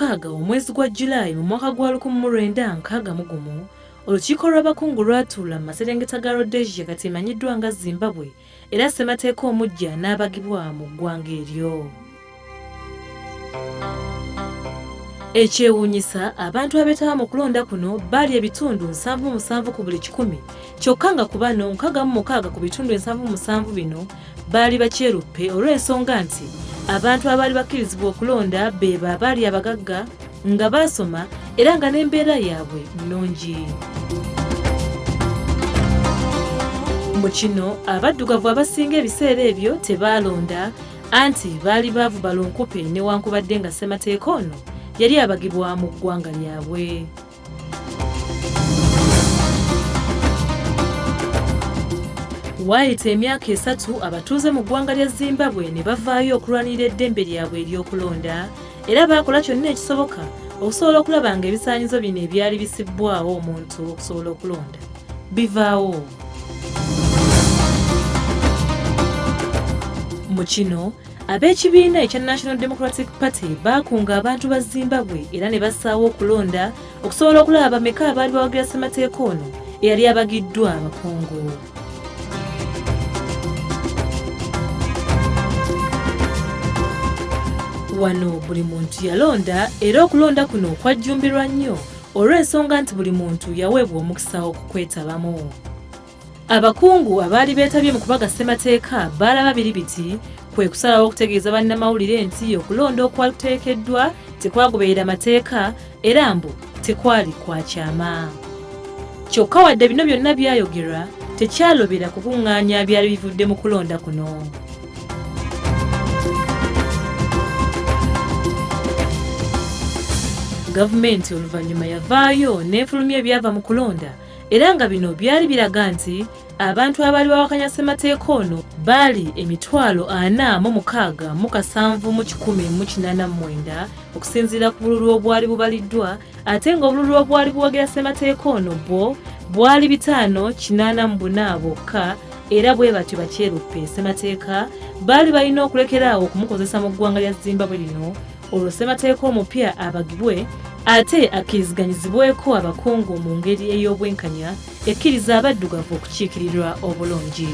mukaaga omwezi gwa Julayi mu mwaka gwa 1961 olukiiko lw'abakungu lwatuula mu maserengeta ga Rhodesia kati emanyiddwa nga Zimbabwe era ssemateeka omuggya n'abagibwa mu ggwanga eryo. Ekyewuunyisa abantu abeetaba mu kulonda kuno baali ebitundu 77 ku buli 100 kyokka nga ku bano 66 ku bitundu 77 bino baali bakyeruppe olw'ensonga nti abantu abaali bakkirizibwa okulonda be baali abagagga nga baasoma era nga n'embeera yaabwe nnungi. Mu kino abaddugavu abasinga ebiseera ebyo tebaalonda anti baali baavu balunkupe newankubadde nga ssemateeka ono yali abagibwa mu ggwanga lyabwe. Waayita emyaka 3 abatuuze mu ggwanga lya Zimbabwe ne bavaayo okulwanira eddembe lyabwe ery'okulonda era baakola kyonna ekisoboka okusobola okulaba nga ebisaanyizo bino ebyali bisibbwawo omuntu okusobola okulonda bivaawo. Mu kino ab'ekibiina ekya National Democratic Party baakunga abantu ba Zimbabwe era ne bassaawo okulonda okusobola okulaba bameka abaali bawagira ssemateeka ono eyali abagiddwa abakungu. Wano buli muntu yalonda era okulonda kuno kwajjumbirwa nnyo olw'ensonga nti buli muntu yaweebwa omukisa okukwetabamu. Abakungu abaali beetabye mu kubaga ssemateeka baalaba biri biti kwe kusalawo okutegeeza bannamawulire nti okulonda okwali kuteekeddwa tekwagoberera mateeka era mbu tekwali kwa kyama. Kyokka wadde bino byonna byayogerwa tekyalobera kukuŋŋaanya byali bivudde mu kulonda kuno. Gavumenti oluvannyuma yavaayo n'efulumya ebyava mu kulonda era nga bino byali biraga nti abantu abaali bawakanya ssemateeka ono baali 46,789 okusinziira ku bululu obwali bubaliddwa ate nga obululu obwali buwagira ssemateeka ono bwo bwali 584 bokka era bwe batyo bakyeruppe ssemateeka baali balina okulekeraawo okumukozesa mu ggwanga lya Zimbabwe lino olwo ssemateeka omupya abagibwe ate akkiriziganyizibweko abakungu mu ngeri ey'obwenkanya ekkiriza abaddugavu okukiikirirwa obulungi.